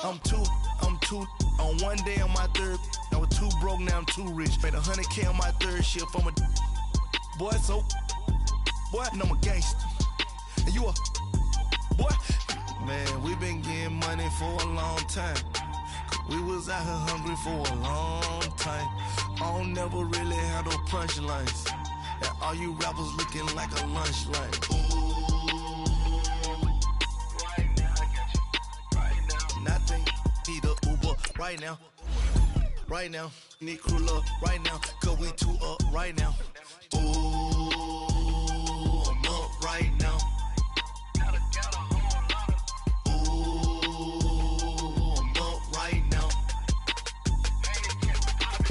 I'm two on one day on my third. I was too broke, now I'm too rich. Made 100K on my third shift. I'm a boy, so boy, and I'm a gangster. And you a boy. Man, we been getting money for a long time. We was out here hungry for a long time. I don't never really have no punchlines. And all you rappers looking like a lunch line. Right now, I got you. Right now, nothing. Need a Uber right now. Right now, need crew love right now. Cause we two up right now. Ooh, I'm up right now. Ooh, I'm up right now.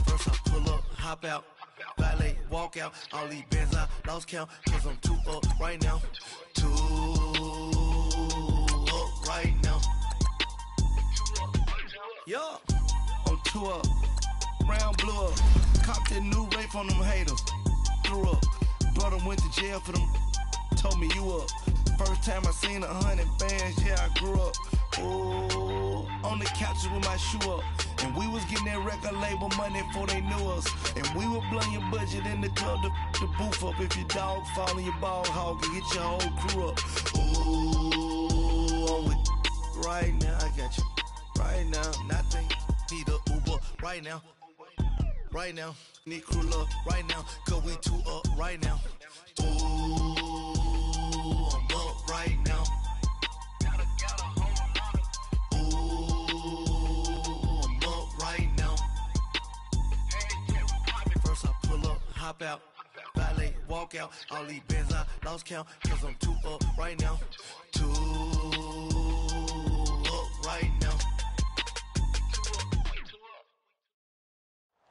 First I pull up, hop out, valet, walk out. All these bands I lost count. Cause I'm two up right now. Two up right now. Yeah, I'm two up. Round blew up. Copped that new rape on them haters. Threw up. Brother went to jail for them. Told me you up. First time I seen 100 bands, yeah, I grew up. Ooh, on the couches with my shoe up. And we was getting that record label money before they knew us. And we were blowing your budget in the club to boof up. If your dog fall in your ball hog and get your whole crew up. Ooh, I'm with right now, I got you. Right now, nothing. Need a Uber right now. Right now, need crew love right now. Cause we two up right now. Ooh, I'm up right now. Ooh, I'm up right now. First I pull up, hop out, valet, walk out. All these bands I lost count. Cause I'm two up right now. Two up right now.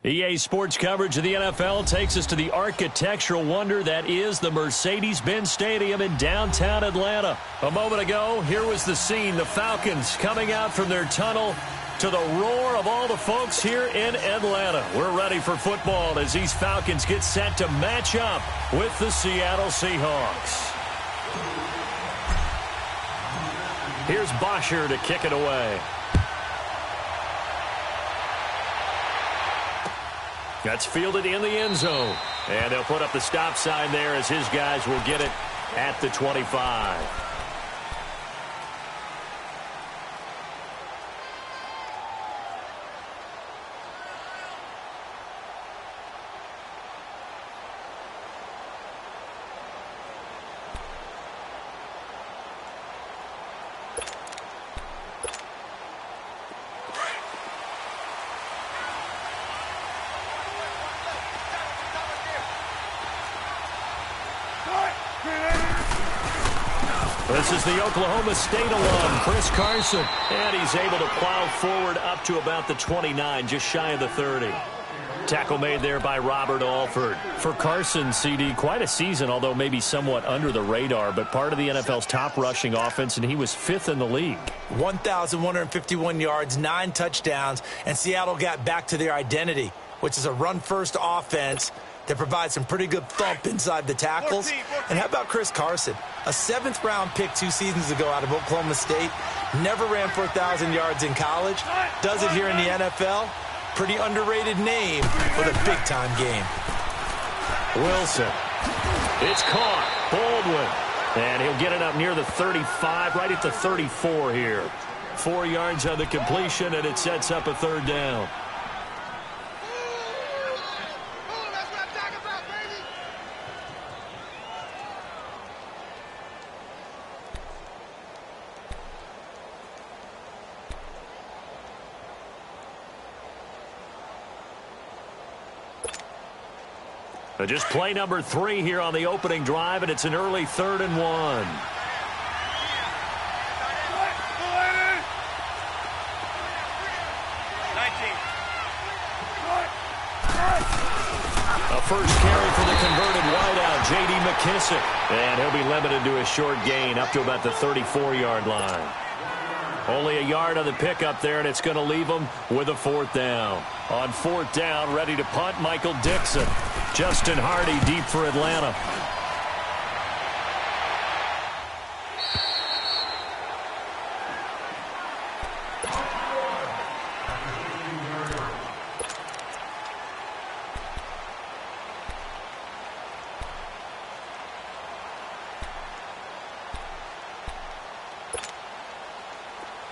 EA Sports coverage of the NFL takes us to the architectural wonder that is the Mercedes-Benz Stadium in downtown Atlanta. A moment ago, here was the scene. The Falcons coming out from their tunnel to the roar of all the folks here in Atlanta. We're ready for football as these Falcons get set to match up with the Seattle Seahawks. Here's Bosher to kick it away. That's fielded in the end zone. And they'll put up the stop sign there as his guys will get it at the 25. This is the Oklahoma State alum, Chris Carson. And he's able to plow forward up to about the 29, just shy of the 30. Tackle made there by Robert Alford. For Carson, CD, quite a season, although maybe somewhat under the radar, but part of the NFL's top rushing offense, and he was 5th in the league. 1,151 yards, 9 touchdowns, and Seattle got back to their identity, which is a run-first offense that provides some pretty good thump inside the tackles. And how about Chris Carson? A 7th-round pick 2 seasons ago out of Oklahoma State. Never ran for 1,000 yards in college. Does it here in the NFL. Pretty underrated name for the big-time game. Wilson. It's caught. Baldwin. And he'll get it up near the 35, right at the 34 here. 4 yards on the completion, and it sets up a 3rd down. Just play number 3 here on the opening drive, and it's an early 3rd and 1. A first carry for the converted wideout, J.D. McKissick. And he'll be limited to a short gain up to about the 34-yard line. Only a yard on the pickup there, and it's going to leave them with a 4th down. On 4th down, ready to punt, Michael Dixon. Justin Hardy deep for Atlanta.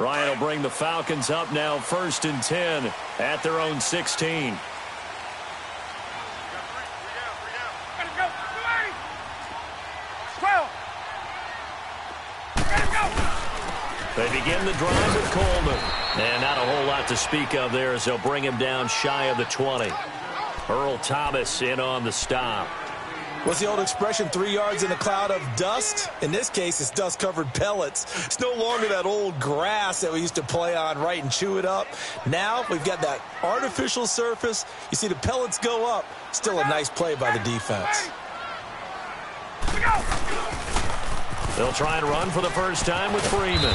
Ryan will bring the Falcons up now 1st and 10 at their own 16. They begin the drive with Coleman. And not a whole lot to speak of there as they'll bring him down shy of the 20. Earl Thomas in on the stop. What's the old expression, 3 yards in a cloud of dust? In this case, it's dust-covered pellets. It's no longer that old grass that we used to play on, right, and chew it up. Now we've got that artificial surface. You see the pellets go up. Still a nice play by the defense. They'll try and run for the first time with Freeman.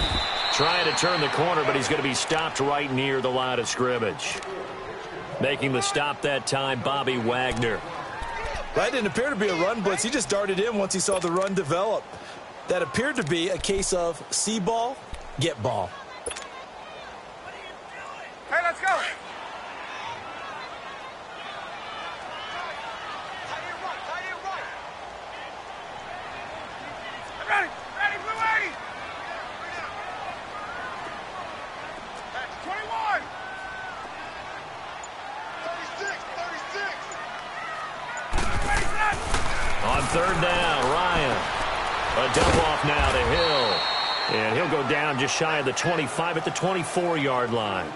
Trying to turn the corner, but he's going to be stopped right near the line of scrimmage. Making the stop that time, Bobby Wagner. That didn't appear to be a run blitz. He just darted in once he saw the run develop. That appeared to be a case of see ball, get ball. Hey, let's go. Ready, Blue 80. 21. 36. On 3rd down, Ryan. A dump off now to Hill. And he'll go down just shy of the 25 at the 24-yard line.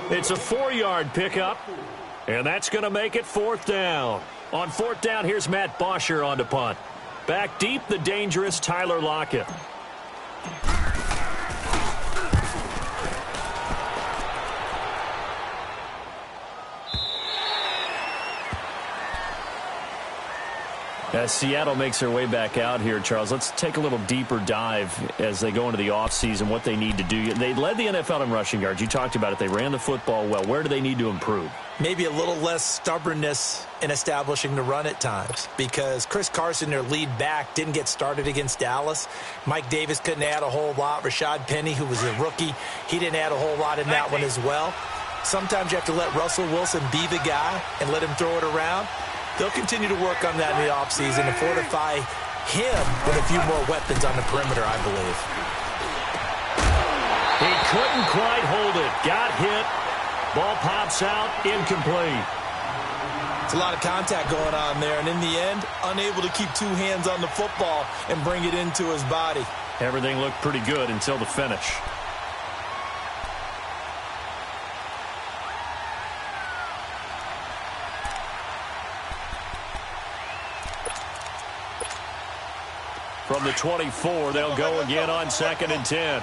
It's a 4-yard pickup, and that's going to make it 4th down. On 4th down, here's Matt Bosher on to punt. Back deep, the dangerous Tyler Lockett. As Seattle makes their way back out here, Charles, let's take a little deeper dive as they go into the offseason, what they need to do. They led the NFL in rushing yards. You talked about it. They ran the football well. Where do they need to improve? Maybe a little less stubbornness in establishing the run at times, because Chris Carson, their lead back, didn't get started against Dallas. Mike Davis couldn't add a whole lot. Rashad Penny, who was a rookie, he didn't add a whole lot in that one as well. Sometimes you have to let Russell Wilson be the guy and let him throw it around. They'll continue to work on that in the offseason to fortify him with a few more weapons on the perimeter, I believe. He couldn't quite hold it. Got hit. Ball pops out. Incomplete. It's a lot of contact going on there, and in the end, unable to keep 2 hands on the football and bring it into his body. Everything looked pretty good until the finish. From the 24, they'll go again on 2nd and 10.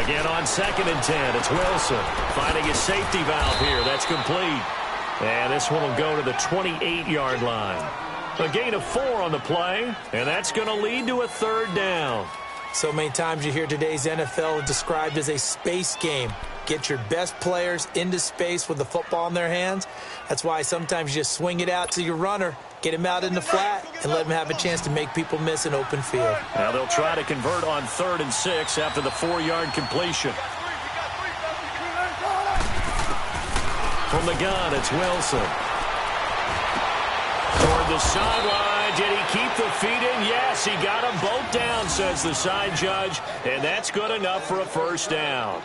Again on 2nd and 10. It's Wilson finding his safety valve here. That's complete. And this one will go to the 28-yard line. A gain of 4 on the play, and that's going to lead to a 3rd down. So many times you hear today's NFL described as a space game. Get your best players into space with the football in their hands. That's why sometimes you just swing it out to your runner, get him out in the flat, and let him have a chance to make people miss an open field. Now they'll try to convert on 3rd and 6 after the 4-yard completion. From the gun, it's Wilson. Toward the sideline. Did he keep the feet in? Yes, he got them both down, says the side judge, and that's good enough for a 1st down.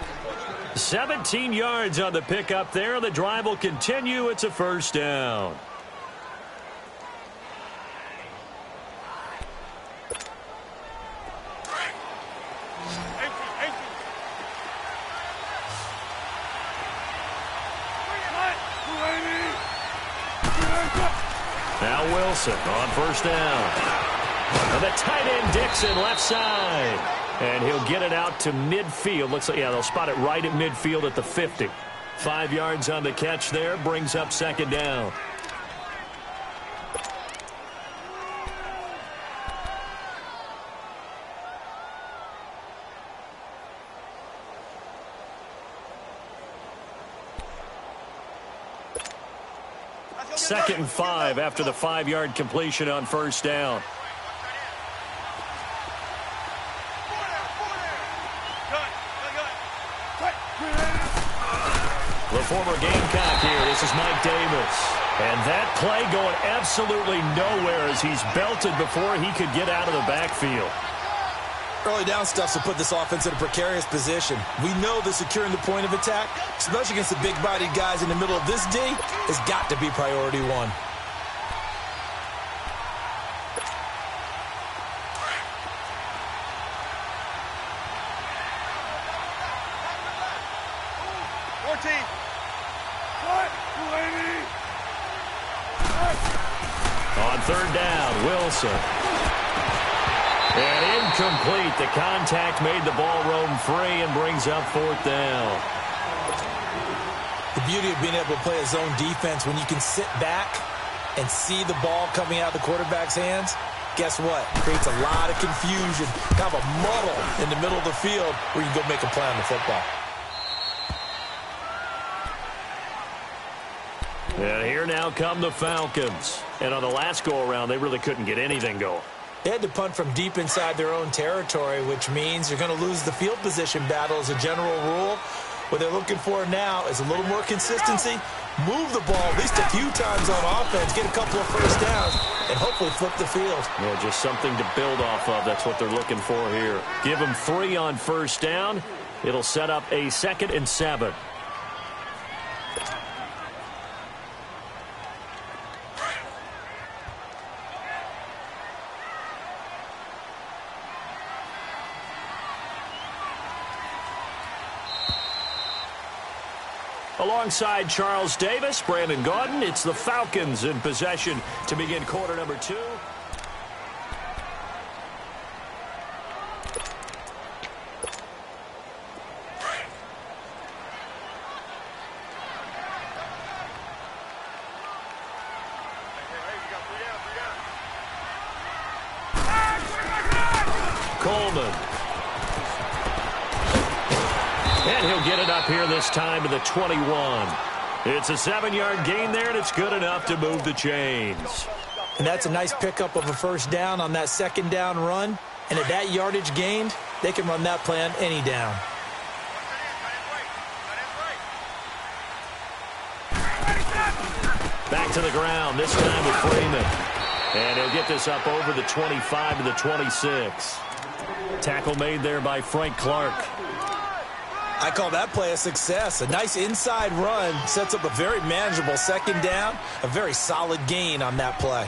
17 yards on the pickup there. The drive will continue. It's a 1st down. Now Wilson on 1st down. And the tight end Dixon left side. And he'll get it out to midfield. Looks like, yeah, they'll spot it right at midfield at the 50. 5 yards on the catch there. Brings up 2nd down. Second and 5 after the 5-yard completion on 1st down. The former Gamecock here. This This is Mike Davis. And that play going absolutely nowhere as he's belted before he could get out of the backfield. Early down stuffs to put this offense in a precarious position. We know that securing the point of attack, especially against the big-bodied guys in the middle of this D, has got to be priority one. On third down, Wilson. And incomplete. The contact made the ball roam free and brings up fourth down. The beauty of being able to play a zone defense when you can sit back and see the ball coming out of the quarterback's hands, guess what? Creates a lot of confusion, kind of a muddle in the middle of the field where you can go make a play on the football. And here now come the Falcons. And on the last go-around, they really couldn't get anything going. They had to punt from deep inside their own territory, which means you're going to lose the field position battle as a general rule. What they're looking for now is a little more consistency, move the ball at least a few times on offense, get a couple of first downs, and hopefully flip the field. Yeah, just something to build off of. That's what they're looking for here. Give them 3 on first down. It'll set up a 2nd and 7. Alongside Charles Davis, Brandon Gaudin, it's the Falcons in possession to begin quarter number 2. Coleman. And he'll get it up here this time to the 21. It's a 7-yard gain there, and it's good enough to move the chains. And that's a nice pickup of a first down on that second down run. And at that yardage gained, they can run that play on any down. Back to the ground, this time with Freeman. And he'll get this up over the 25 to the 26. Tackle made there by Frank Clark. I call that play a success. A nice inside run sets up a very manageable second down. A very solid gain on that play.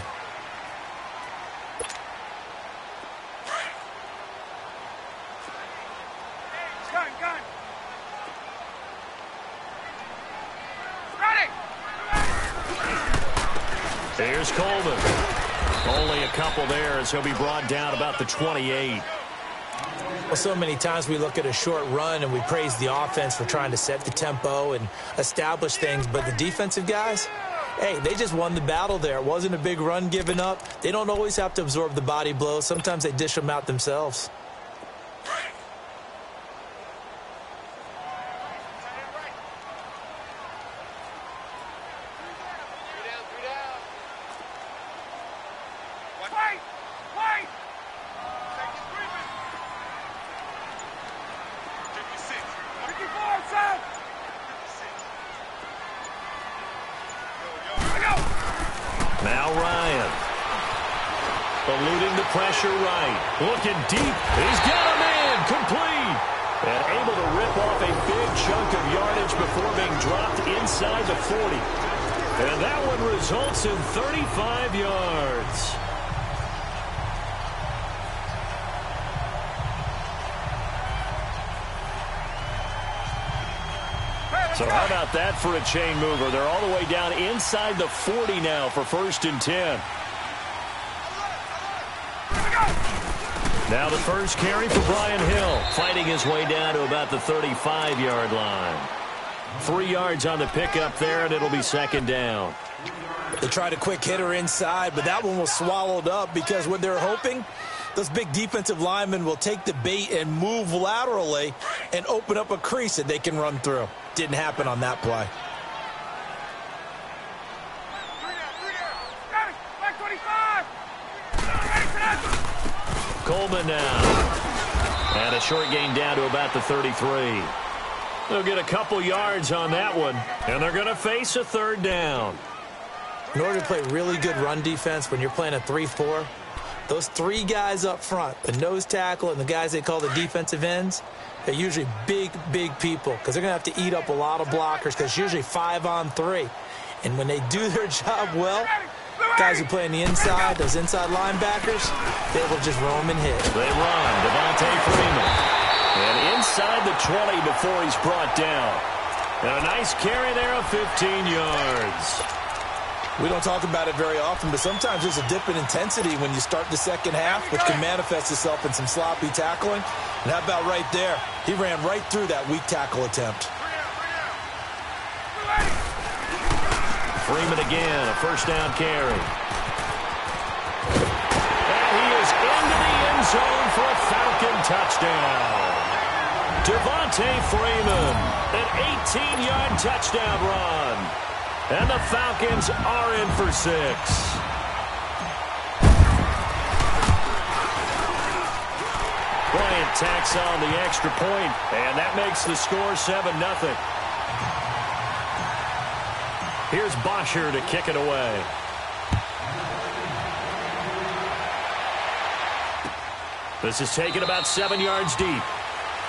Here's Coleman. Only a couple there as he'll be brought down about the 28. Well, so many times we look at a short run and we praise the offense for trying to set the tempo and establish things, but the defensive guys, hey, they just won the battle there. It wasn't a big run given up. They don't always have to absorb the body blows. Sometimes they dish them out themselves. Now Ryan. Eluding the pressure right. Looking deep. He's got a man. Complete. And able to rip off a big chunk of yardage before being dropped inside the 40. And that one results in 35 yards. So how about that for a chain mover? They're all the way down inside the 40 now for 1st and 10. Now the first carry for Brian Hill, fighting his way down to about the 35-yard line. 3 yards on the pickup there, and it'll be 2nd down. They tried a quick hitter inside, but that one was swallowed up because what they're hoping, those big defensive linemen will take the bait and move laterally and open up a crease that they can run through. Didn't happen on that play. Coleman now. And a short gain down to about the 33. They'll get a couple yards on that one, and they're going to face a third down. In order to play really good run defense when you're playing a 3-4, those three guys up front, the nose tackle and the guys they call the defensive ends, they're usually big, big people because they're going to have to eat up a lot of blockers because it's usually 5-on-3. And when they do their job well, guys who play on the inside, those inside linebackers, they will just roam and hit. They run. Devontae Freeman. And inside the 20 before he's brought down. And a nice carry there of 15 yards. We don't talk about it very often, but sometimes there's a dip in intensity when you start the second half, which can manifest itself in some sloppy tackling. And how about right there? He ran right through that weak tackle attempt. Freeman again, a first down carry. And he is into the end zone for a Falcon touchdown. Devontae Freeman, an 18-yard touchdown run. And the Falcons are in for 6. Bryant tacks on the extra point, and that makes the score 7-0. Here's Bosher to kick it away. This is taken about 7 yards deep.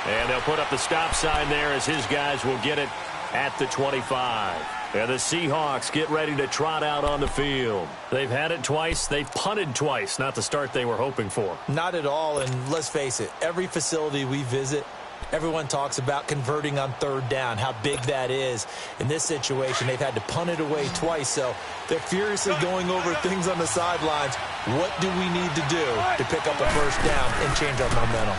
And they'll put up the stop sign there as his guys will get it at the 25. And the Seahawks get ready to trot out on the field. They've had it twice. They've punted twice. Not the start they were hoping for. Not at all, and let's face it, every facility we visit, everyone talks about converting on third down, how big that is. In this situation, they've had to punt it away twice, so they're furiously going over things on the sidelines. What do we need to do to pick up a first down and change our momentum?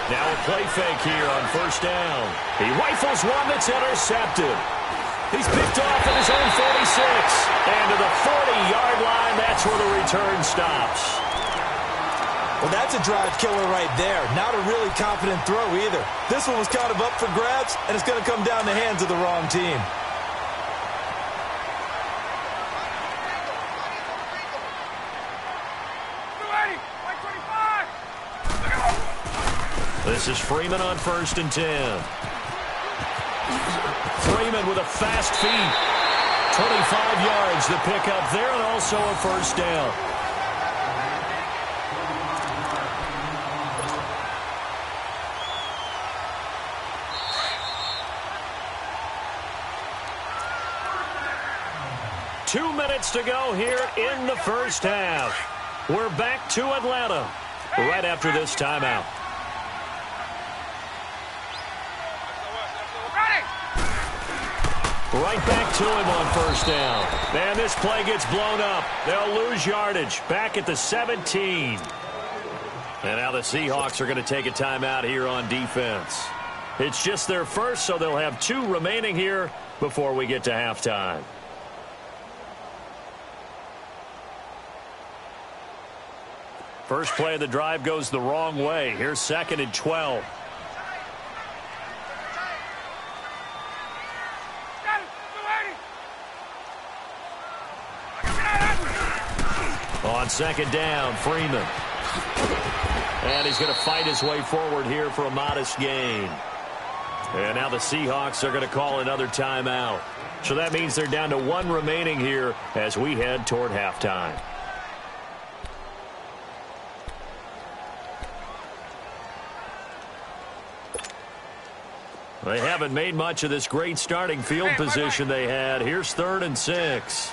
Now a play fake here on first down. He rifles one that's intercepted. He's picked off at his own 46. And to the 40-yard line, that's where the return stops. Well, that's a drive killer right there. Not a really confident throw either. This one was kind of up for grabs, and it's going to come down the hands of the wrong team. This is Freeman on 1st and 10. Freeman with a fast feet. 25 yards to pick up there, and also a first down. Two minutes to go here in the first half. We're back to Atlanta right after this timeout. Right back to him on first down. And this play gets blown up. They'll lose yardage. Back at the 17. And now the Seahawks are going to take a timeout here on defense. It's just their first, so they'll have 2 remaining here before we get to halftime. First play of the drive goes the wrong way. Here's 2nd and 12. On 2nd down, Freeman. And he's going to fight his way forward here for a modest gain. And now the Seahawks are going to call another timeout. So that means they're down to 1 remaining here as we head toward halftime. They haven't made much of this great starting field position they had. Here's 3rd and 6.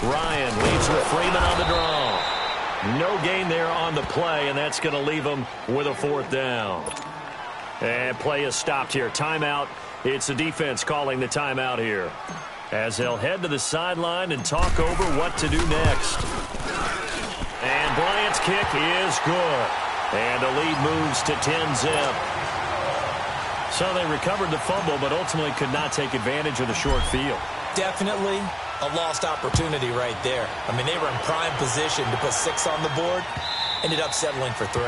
Ryan leads with Freeman on the draw. No gain there on the play, and that's going to leave him with a 4th down. And play is stopped here. Timeout. It's the defense calling the timeout here, as they'll head to the sideline and talk over what to do next. And Bryant's kick is good. And the lead moves to 10-zip. So they recovered the fumble, but ultimately could not take advantage of the short field. Definitely a lost opportunity right there. I mean, they were in prime position to put 6 on the board. Ended up settling for 3.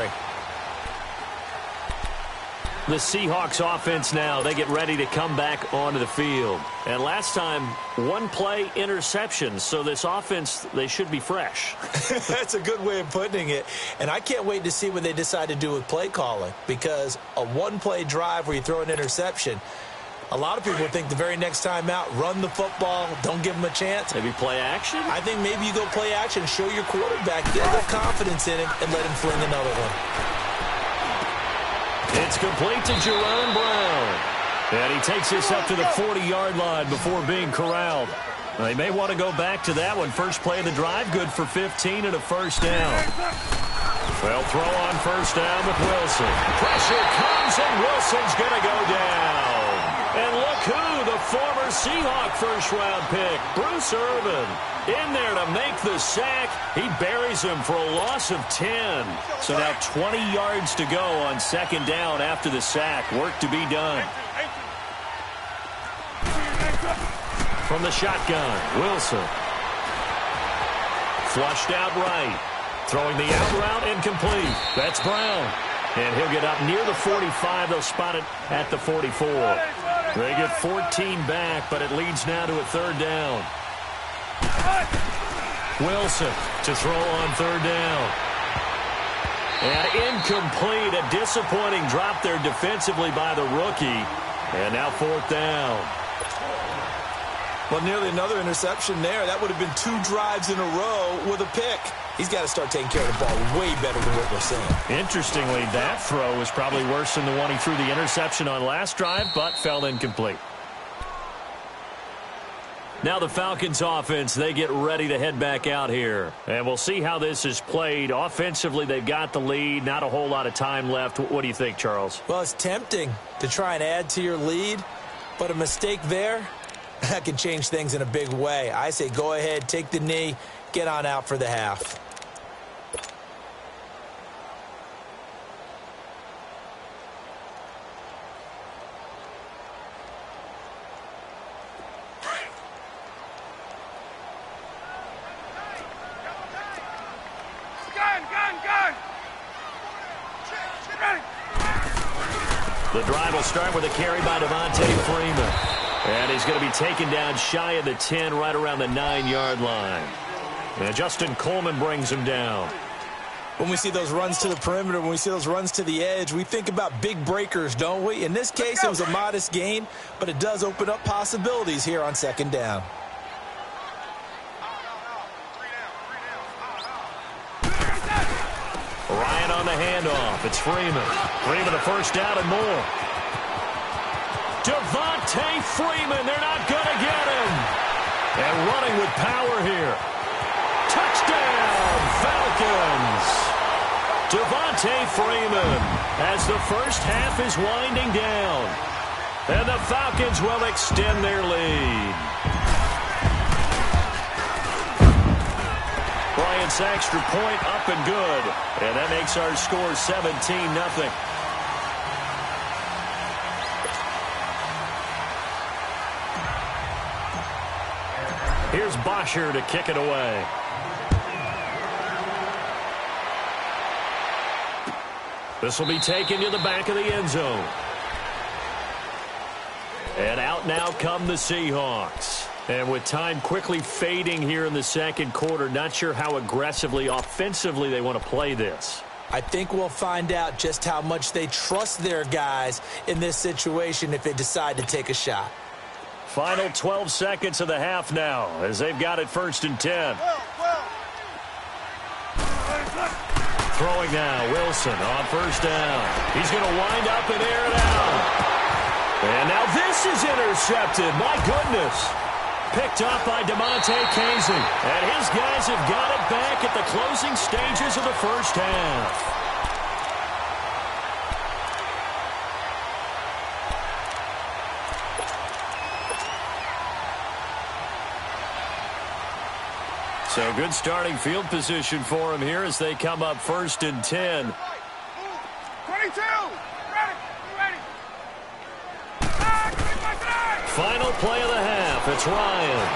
The Seahawks offense now, they get ready to come back onto the field. And last time, one play interception. So this offense, they should be fresh. That's a good way of putting it. And I can't wait to see what they decide to do with play calling. Because a one-play drive where you throw an interception, a lot of people think the very next time out, run the football, don't give them a chance. Maybe play action? I think maybe you go play action, show your quarterback, get a little confidence in him, and let him fling another one. It's complete to Jerome Brown. And he takes this up to the 40-yard line before being corralled. They may want to go back to that one. First play of the drive, good for 15 and a first down. Well, throw on first down with Wilson. Pressure comes, and Wilson's going to go down. And look who, the former Seahawk first-round pick, Bruce Irvin, in there to make the sack. He buries him for a loss of 10. So now 20 yards to go on second down after the sack. Work to be done. From the shotgun, Wilson. Flushed out right. Throwing the out route, incomplete. That's Brown. And he'll get up near the 45. They'll spot it at the 44. They get 14 back, but it leads now to a third down. Wilson to throw on third down. And incomplete. A disappointing drop there defensively by the rookie. And now fourth down. Well, nearly another interception there. That would have been 2 drives in a row with a pick. He's got to start taking care of the ball way better than what we're seeing. Interestingly, that throw was probably worse than the one he threw the interception on last drive, but fell incomplete. Now the Falcons offense, they get ready to head back out here. And we'll see how this is played. Offensively, they've got the lead. Not a whole lot of time left. What do you think, Charles? Well, it's tempting to try and add to your lead, but a mistake there, that can change things in a big way. I say go ahead, take the knee, get on out for the half. The drive will start with a carry by Devontae Freeman. And he's going to be taken down shy of the 10, right around the 9-yard line. And Justin Coleman brings him down. When we see those runs to the perimeter, when we see those runs to the edge, we think about big breakers, don't we? In this case, it was a modest gain, but it does open up possibilities here on second down. Ryan on the handoff. It's Freeman. Freeman a first down and more. Devontae Freeman. They're not going to get him. And running with power here. Touchdown, Falcons. Devontae Freeman as the first half is winding down. And the Falcons will extend their lead. Bryant's extra point up and good. And that makes our score 17-0. Here's Bosher to kick it away. This will be taken to the back of the end zone. And out now come the Seahawks. And with time quickly fading here in the second quarter, not sure how aggressively, offensively they want to play this. I think we'll find out just how much they trust their guys in this situation if they decide to take a shot. Final 12 seconds of the half now as they've got it first and 10. Throwing now, Wilson on first down. He's going to wind up and air it out. And now this is intercepted. My goodness. Picked up by DeMonte Casey. And his guys have got it back at the closing stages of the first half. So good starting field position for him here as they come up first and 10. 22. Ready. Final play of the half. It's Ryan.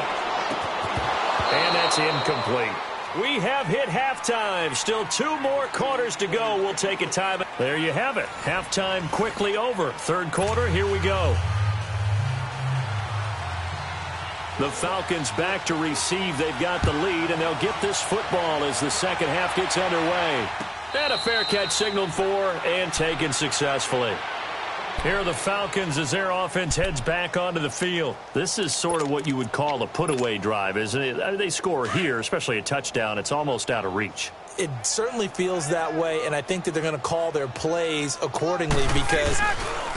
And that's incomplete. We have hit halftime. Still 2 more quarters to go. We'll take a time. There you have it. Halftime quickly over. Third quarter, here we go. The Falcons back to receive. They've got the lead, and they'll get this football as the second half gets underway. And a fair catch signaled for and taken successfully. Here are the Falcons as their offense heads back onto the field. This is sort of what you would call a put-away drive, isn't it? They score here, especially a touchdown. It's almost out of reach. It certainly feels that way, and I think that they're going to call their plays accordingly, because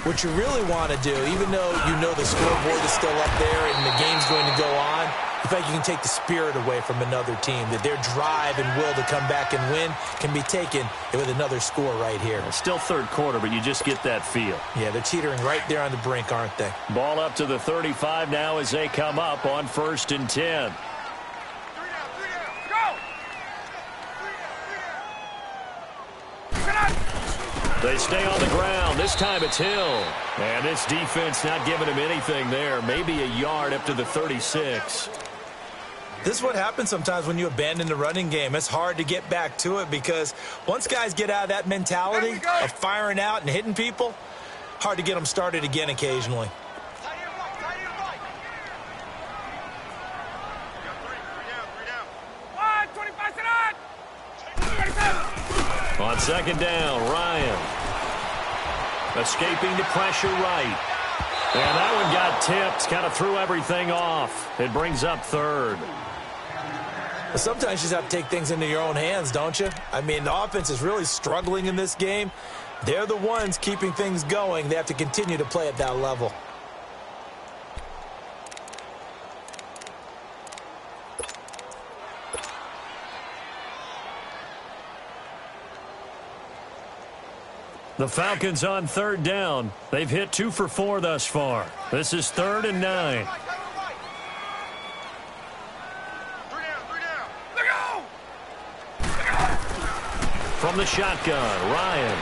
what you really want to do, even though you know the scoreboard is still up there and the game's going to go on, in fact, you can take the spirit away from another team, that their drive and will to come back and win can be taken with another score right here. It's still third quarter, but you just get that feel. Yeah, they're teetering right there on the brink, aren't they? Ball up to the 35 now as they come up on 1st and 10. They stay on the ground. This time it's Hill. And this defense not giving him anything there. Maybe a yard up to the 36. This is what happens sometimes when you abandon the running game. It's hard to get back to it, because once guys get out of that mentality of firing out and hitting people, hard to get them started again occasionally. On second down, Ryan. Escaping to pressure right. And that one got tipped. Kind of threw everything off. It brings up third. Sometimes you just have to take things into your own hands, don't you? I mean, the offense is really struggling in this game. They're the ones keeping things going. They have to continue to play at that level. The Falcons on third down. They've hit 2 for 4 thus far. This is 3rd and 9. From the shotgun, Ryan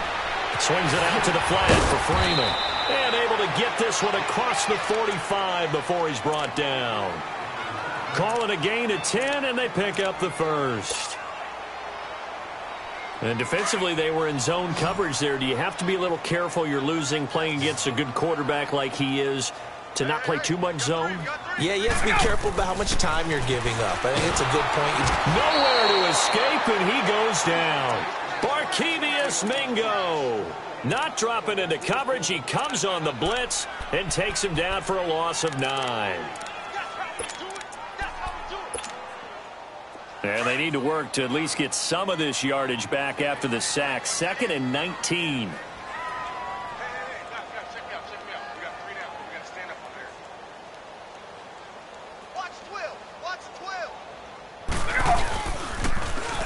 swings it out to the flat for Freeman. And able to get this one across the 45 before he's brought down. Call it a gain of 10, and they pick up the first. And defensively, they were in zone coverage there. Do you have to be a little careful? You're losing, playing against a good quarterback like he is, to not play too much zone? Yeah, you have to be careful about how much time you're giving up. I think it's a good point. Nowhere to escape, and he goes down. Barkevius Mingo not dropping into coverage. He comes on the blitz and takes him down for a loss of 9. And they need to work to at least get some of this yardage back after the sack. 2nd and 19.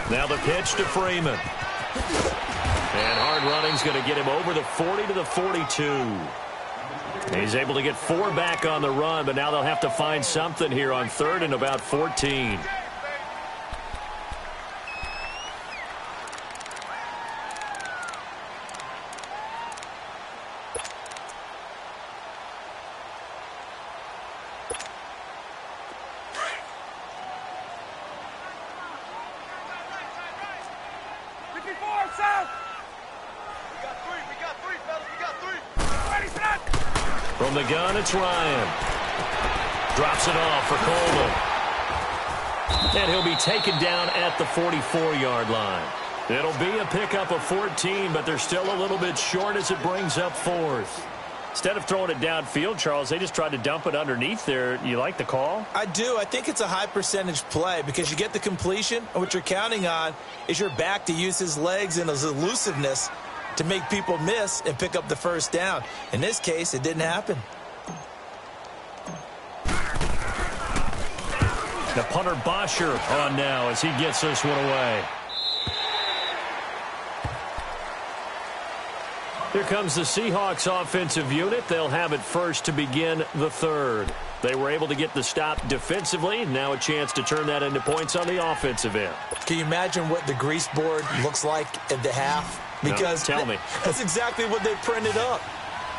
Now the pitch to Freeman. And hard running's going to get him over the 40 to the 42. He's able to get 4 back on the run, but now they'll have to find something here on 3rd and about 14. From the gun, it's Ryan. Drops it off for Coleman. And he'll be taken down at the 44-yard line. It'll be a pickup of 14, but they're still a little bit short as it brings up 4th. Instead of throwing it downfield, Charles, they just tried to dump it underneath there. You like the call? I do. I think it's a high percentage play, because you get the completion, and what you're counting on is your back to use his legs and his elusiveness to make people miss and pick up the first down. In this case, it didn't happen. The punter Bosher on now as he gets this one away. Here comes the Seahawks offensive unit. They'll have it first to begin the 3rd. They were able to get the stop defensively. Now a chance to turn that into points on the offensive end. Can you imagine what the grease board looks like at the half? Because no, tell me. That's exactly what they printed up.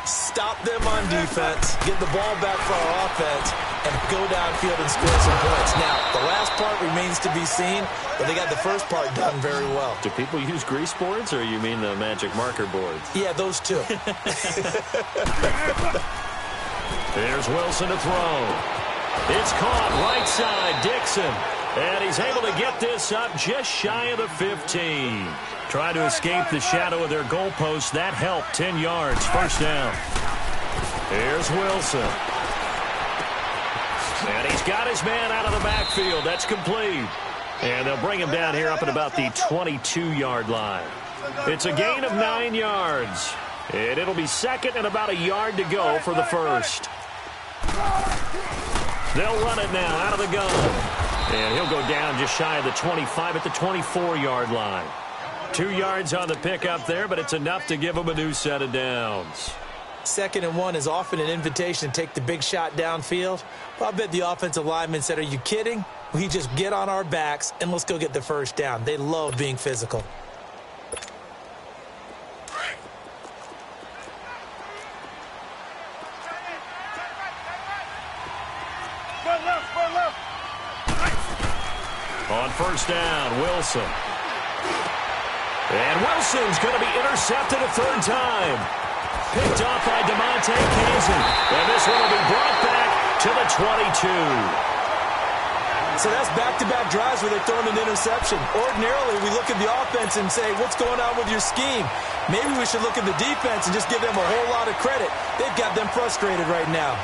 stop them on defense, get the ball back for our offense, and go downfield and score some points. Now, the last part remains to be seen, but they got the first part done very well. Do people use grease boards, or you mean the magic marker boards? Yeah, those two. There's Wilson to throw. It's caught right side, Dixon. And he's able to get this up just shy of the 15. Trying to escape the shadow of their goalpost. That helped. 10 yards. First down. Here's Wilson. And he's got his man out of the backfield. That's complete. And they'll bring him down here up at about the 22-yard line. It's a gain of 9 yards. And it'll be second and about a yard to go for the first. They'll run it now out of the gun. And he'll go down just shy of the 25 at the 24-yard line. 2 yards on the pickup there, but it's enough to give him a new set of downs. 2nd and 1 is often an invitation to take the big shot downfield. Well, I bet the offensive lineman said, are you kidding? We just get on our backs and let's go get the first down. They love being physical. On first down, Wilson. And Wilson's going to be intercepted a third time. Picked off by DeMonte Kazin. And this one will be brought back to the 22. So that's back-to-back drives where they're throwing an interception. Ordinarily, we look at the offense and say, what's going on with your scheme? Maybe we should look at the defense and just give them a whole lot of credit. They've got them frustrated right now.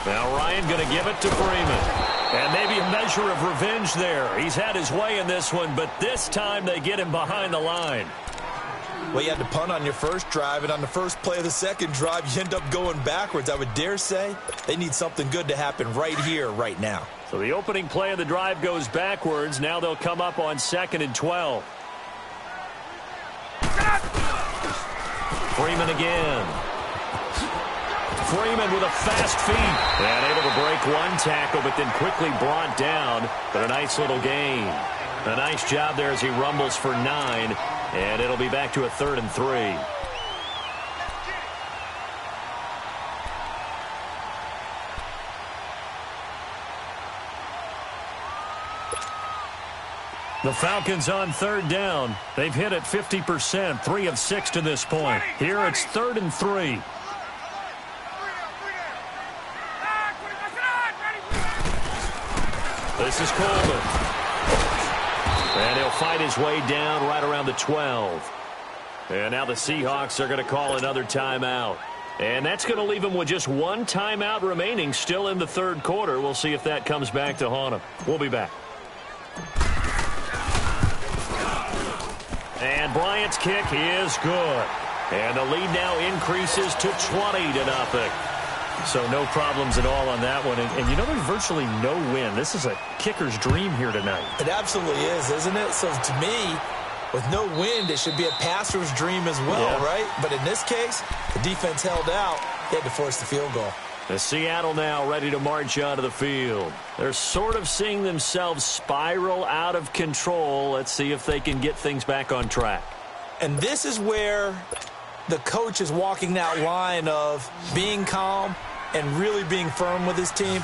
Now Ryan going to give it to Freeman. And maybe a measure of revenge there. He's had his way in this one, but this time they get him behind the line. Well, you had to punt on your first drive, and on the first play of the second drive, you end up going backwards. I would dare say they need something good to happen right here, right now. So the opening play of the drive goes backwards. Now they'll come up on 2nd and 12. Freeman again. Freeman with a fast feet. And able to break one tackle, but then quickly brought down. But a nice little gain. A nice job there as he rumbles for 9. And it'll be back to a 3rd and 3. The Falcons on 3rd down. They've hit it 50%, 3 of 6 to this point. Here it's 3rd and 3. This is Coleman. And he'll fight his way down right around the 12. And now the Seahawks are going to call another timeout. And that's going to leave them with just one timeout remaining still in the 3rd quarter. We'll see if that comes back to haunt them. We'll be back. And Bryant's kick is good. And the lead now increases to 20-0. So no problems at all on that one. And you know, there's virtually no win. This is a kicker's dream here tonight. It absolutely is, isn't it? So to me, with no wind, it should be a passer's dream as well, right? But in this case, the defense held out. They had to force the field goal. The Seattle now ready to march onto the field. They're sort of seeing themselves spiral out of control. Let's see if they can get things back on track. And this is where the coach is walking that line of being calm and really being firm with his team.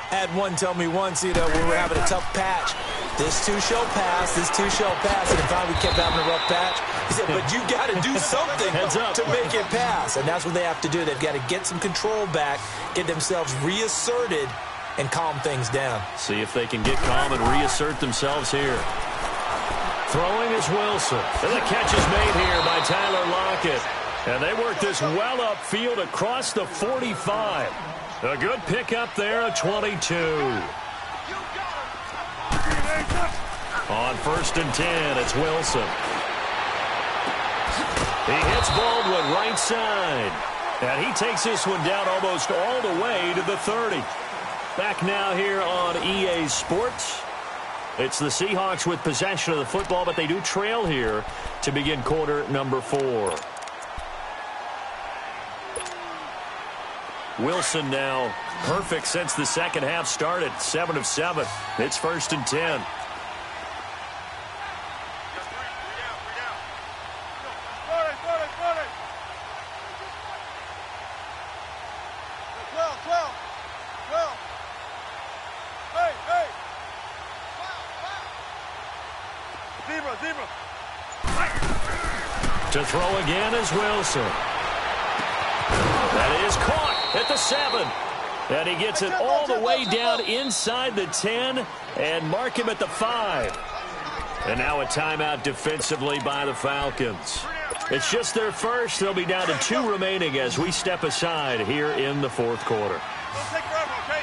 I had one tell me once, you know, when we were having a tough patch, this too shall pass, this too shall pass. And finally we kept having a rough patch. He said, but you got to do something to make it pass. And that's what they have to do. They've got to get some control back, get themselves reasserted, and calm things down. See if they can get calm and reassert themselves here. Throwing is Wilson. And the catch is made here by Tyler Lockett. And they work this well upfield across the 45. A good pickup there at 22. On 1st and 10, it's Wilson. He hits Baldwin right side. And he takes this one down almost all the way to the 30. Back now here on EA Sports. It's the Seahawks with possession of the football, but they do trail here to begin quarter number 4. Wilson now perfect since the second half started. 7 of 7. It's 1st and 10. To throw again is Wilson. That is caught at the 7. And he gets it all the way down inside the 10 and mark him at the 5. And now a timeout defensively by the Falcons. It's just their first. They'll be down to 2 remaining as we step aside here in the 4th quarter. Don't take forever, okay?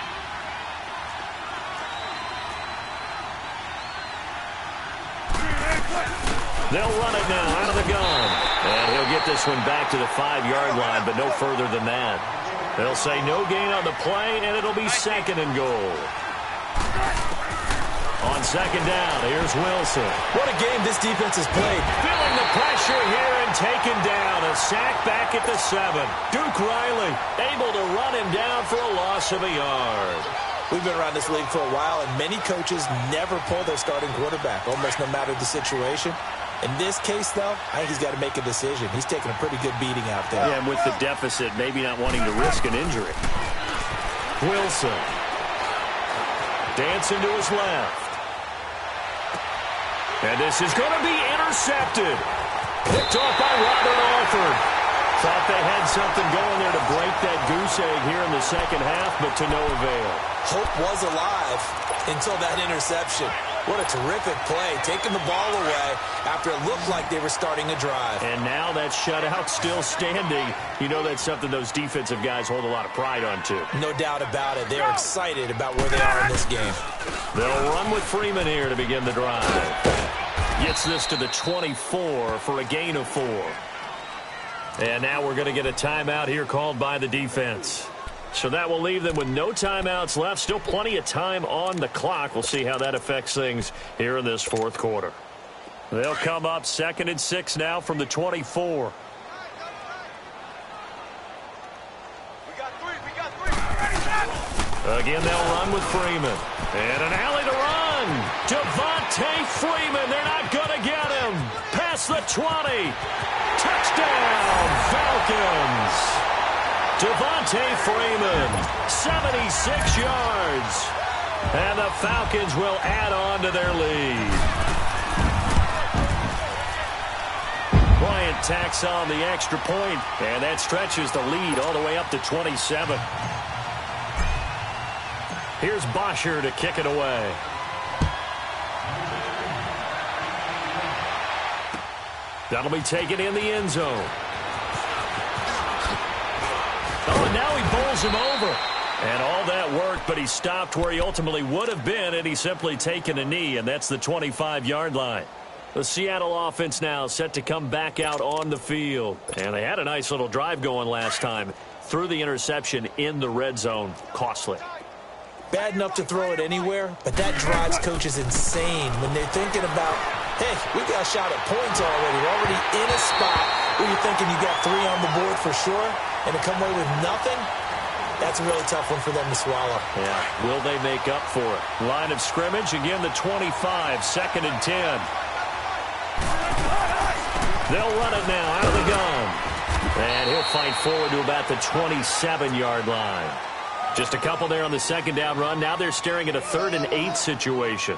They'll run it now out of the gun. And he'll get this one back to the 5-yard line, but no further than that. They'll say no gain on the play, and it'll be 2nd and goal. On 2nd down, here's Wilson. What a game this defense has played. Feeling the pressure here and taken down. A sack back at the 7. Duke Riley able to run him down for a loss of a yard. We've been around this league for a while, and many coaches never pull their starting quarterback, almost no matter the situation. In this case, though, I think he's got to make a decision. He's taking a pretty good beating out there. Yeah, and with the deficit, maybe not wanting to risk an injury. Wilson. Dancing to his left. And this is going to be intercepted. Picked off by Robert Alford. Thought they had something going there to break that goose egg here in the second half, but to no avail. Hope was alive until that interception. What a terrific play, taking the ball away after it looked like they were starting a drive. And now that shutout still standing. You know that's something those defensive guys hold a lot of pride on, too. No doubt about it. They're excited about where they are in this game. They'll run with Freeman here to begin the drive. Gets this to the 24 for a gain of 4. And now we're going to get a timeout here called by the defense. So that will leave them with no timeouts left. Still plenty of time on the clock. We'll see how that affects things here in this 4th quarter. They'll come up 2nd and 6 now from the 24. Again, they'll run with Freeman. And an alley to run. Devontae Freeman. They're not going to get him. Past the 20. Touchdown, Falcons. Devontae Freeman, 76 yards. And the Falcons will add on to their lead. Bryant tacks on the extra point, and that stretches the lead all the way up to 27. Here's Bosher to kick it away. That'll be taken in the end zone. Oh, and now he bowls him over. And all that worked, but he stopped where he ultimately would have been, and he's simply taken a knee, and that's the 25-yard line. The Seattle offense now set to come back out on the field. And they had a nice little drive going last time. Threw the interception in the red zone. Costly. Bad enough to throw it anywhere, but that drives coaches insane when they're thinking about, hey, we got a shot at points already. We're already in a spot where you're thinking you got 3 on the board for sure, and to come away with nothing, that's a really tough one for them to swallow. Yeah, will they make up for it? Line of scrimmage, again the 25, 2nd and 10. They'll run it now out of the gun. And he'll fight forward to about the 27-yard line. Just a couple there on the 2nd down run. Now they're staring at a 3rd and 8 situation.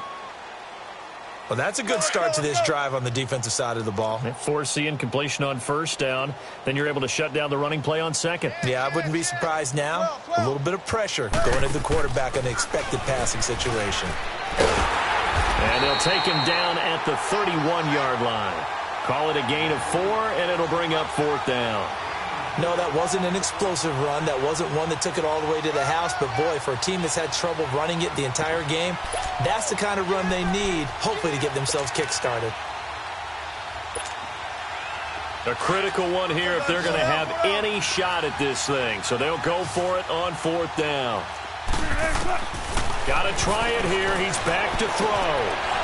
Well, that's a good start to this drive on the defensive side of the ball. Force the incompletion on 1st down. Then you're able to shut down the running play on 2nd. Yeah, I wouldn't be surprised now. A little bit of pressure going at the quarterback on the expected passing situation. And they'll take him down at the 31-yard line. Call it a gain of 4, and it'll bring up 4th down. No, that wasn't an explosive run. That wasn't one that took it all the way to the house. But, boy, for a team that's had trouble running it the entire game, that's the kind of run they need, hopefully, to get themselves kick-started. A critical one here if they're going to have any shot at this thing. So they'll go for it on 4th down. Got to try it here. He's back to throw.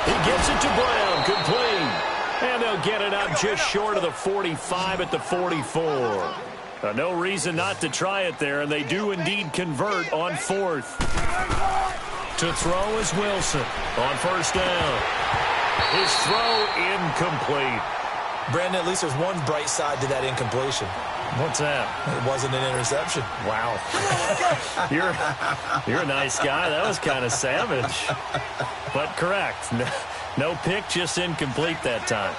He gets it to Brown. Complete. And they'll get it up just short of the 45 at the 44. No reason not to try it there, and they do indeed convert on fourth. To throw is Wilson on first down. His throw incomplete. Brandon, at least there's one bright side to that incompletion. What's that? It wasn't an interception. Wow. You're a nice guy. That was kind of savage. But correct. No pick, just incomplete that time.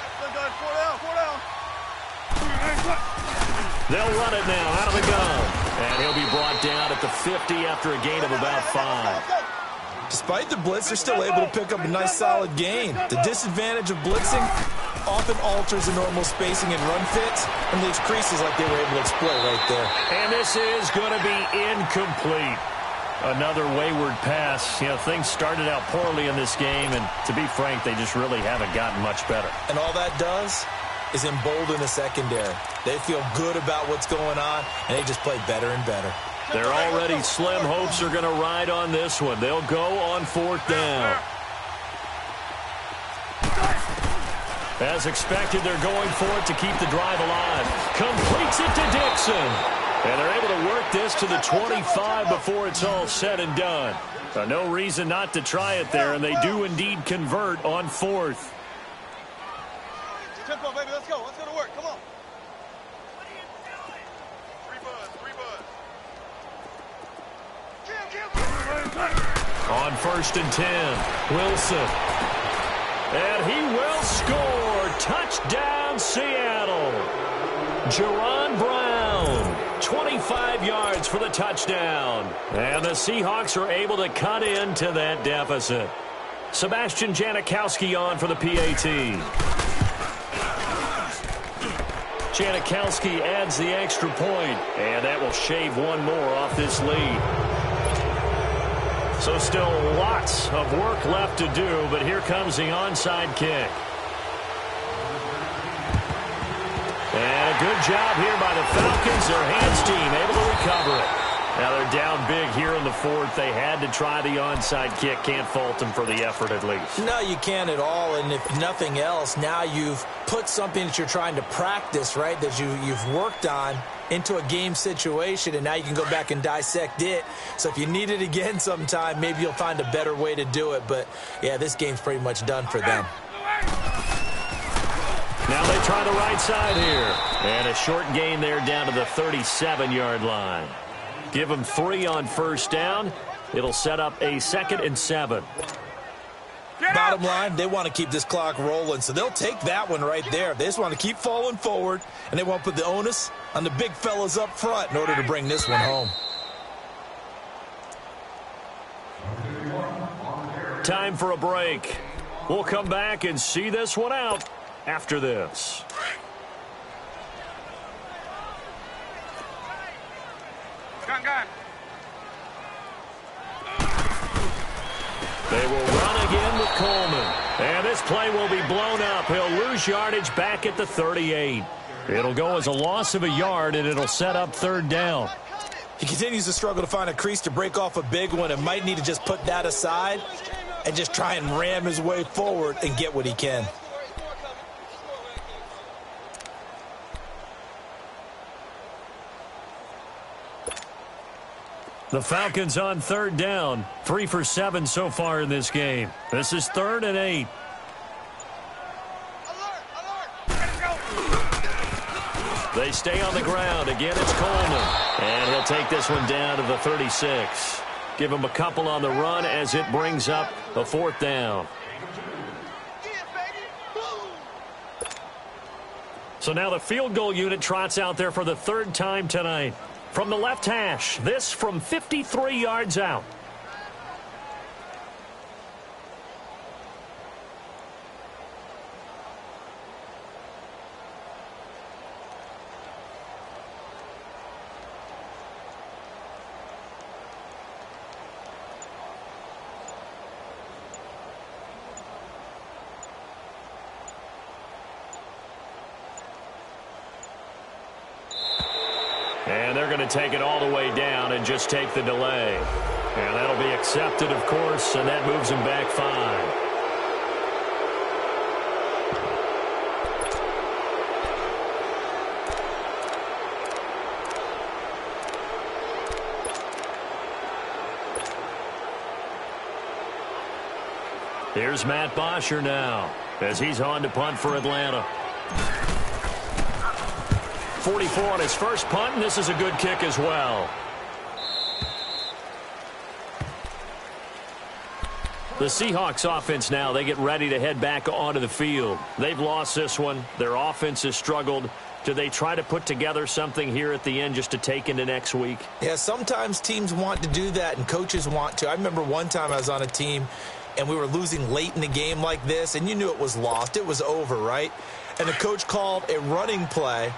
They'll run it now out of the gun. And he'll be brought down at the 50 after a gain of about 5. Despite the blitz, they're still able to pick up a nice solid gain. The disadvantage of blitzing often alters the normal spacing and run fits and leaves creases like they were able to exploit right there. And this is going to be incomplete. Another wayward pass. You know, things started out poorly in this game, and to be frank, they just really haven't gotten much better. And all that does is embolden the secondary. They feel good about what's going on, and they just play better and better. Their already slim hopes are going to ride on this one. They'll go on fourth down. As expected, they're going for it to keep the drive alive. Completes it to Dixon. And they're able to work this to the 25 before it's all said and done. No reason not to try it there, and they do indeed convert on fourth. Tempo, baby, let's go. Let's go to work. Come on. What are you doing? Free buzz. On first and 10, Wilson. And he will score. Touchdown, Seattle. Jerron Brown, 25 yards for the touchdown. And the Seahawks are able to cut into that deficit. Sebastian Janikowski on for the PAT. Janikowski adds the extra point, and that will shave one more off this lead. So still lots of work left to do, but here comes the onside kick. And a good job here by the Falcons. Their hands team able to recover it. Now they're down big here in the fourth. They had to try the onside kick. Can't fault them for the effort at least. No, you can't at all. And if nothing else, now you've put something that you're trying to practice, right, that you've worked on into a game situation, and now you can go back and dissect it. So if you need it again sometime, maybe you'll find a better way to do it. But, yeah, this game's pretty much done for them. Now they try the right side here. And a short gain there down to the 37-yard line. Give them 3 on first down. It'll set up a 2nd and 7. Bottom line, they want to keep this clock rolling, so they'll take that one right there. They just want to keep falling forward, and they want to put the onus on the big fellas up front in order to bring this one home. Time for a break. We'll come back and see this one out after this. Gun. They will run again with Coleman. And this play will be blown up. He'll lose yardage back at the 38. It'll go as a loss of a yard, and it'll set up 3rd down. He continues to struggle to find a crease to break off a big one and might need to just put that aside and just try and ram his way forward and get what he can. The Falcons on 3rd down. 3 for 7 so far in this game. This is 3rd and 8. They stay on the ground. Again, it's Coleman. And he'll take this one down to the 36. Give him a couple on the run as it brings up a 4th down. So now the field goal unit trots out there for the 3rd time tonight. From the left hash, this from 53 yards out. And they're going to take it all the way down and just take the delay. And that'll be accepted, of course, and that moves them back 5. Here's Matt Bosher now as he's on to punt for Atlanta. 44 on his first punt, and this is a good kick as well. The Seahawks offense now, they get ready to head back onto the field. They've lost this one. Their offense has struggled. Do they try to put together something here at the end just to take into next week? Yeah, sometimes teams want to do that and coaches want to. I remember one time I was on a team and we were losing late in the game like this, and you knew it was lost. It was over, right? And the coach called a running play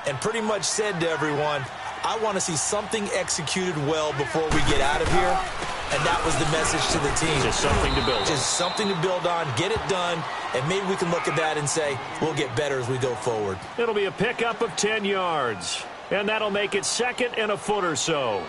and pretty much said to everyone, I want to see something executed well before we get out of here. And that was the message to the team. Just something to build on. Just something to build on, get it done, and maybe we can look at that and say, we'll get better as we go forward. It'll be a pickup of 10 yards, and that'll make it second and a foot or so.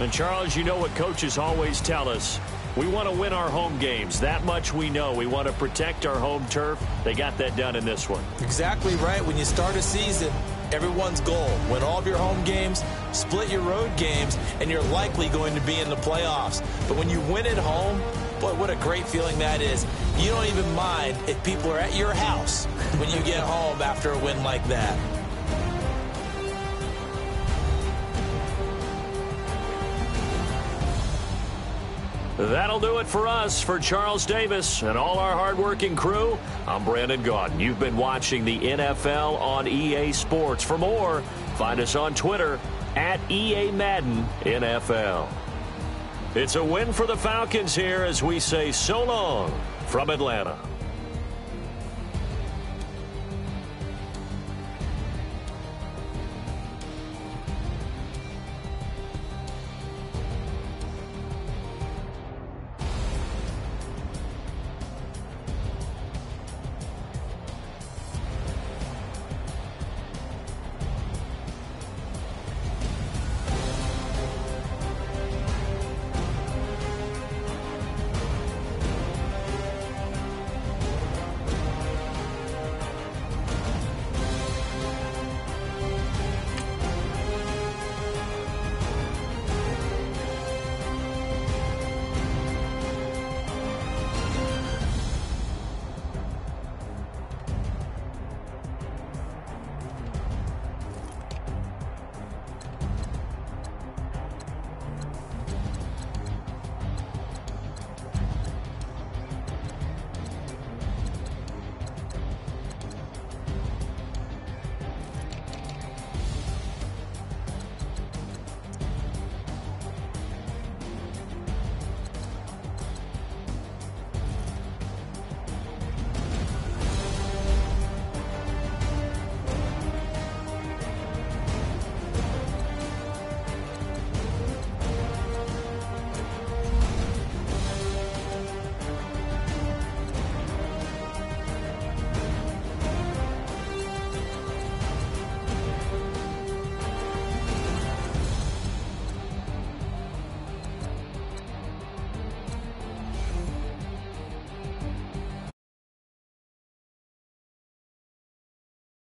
And, Charles, you know what coaches always tell us. We want to win our home games. That much we know. We want to protect our home turf. They got that done in this one. Exactly right. When you start a season, everyone's goal, win all of your home games, split your road games, and you're likely going to be in the playoffs. But when you win at home, boy, what a great feeling that is. You don't even mind if people are at your house when you get home after a win like that. That'll do it for us. For Charles Davis and all our hardworking crew, I'm Brandon Gaudin. You've been watching the NFL on EA Sports. For more, find us on Twitter at EA Madden NFL. It's a win for the Falcons here as we say so long from Atlanta.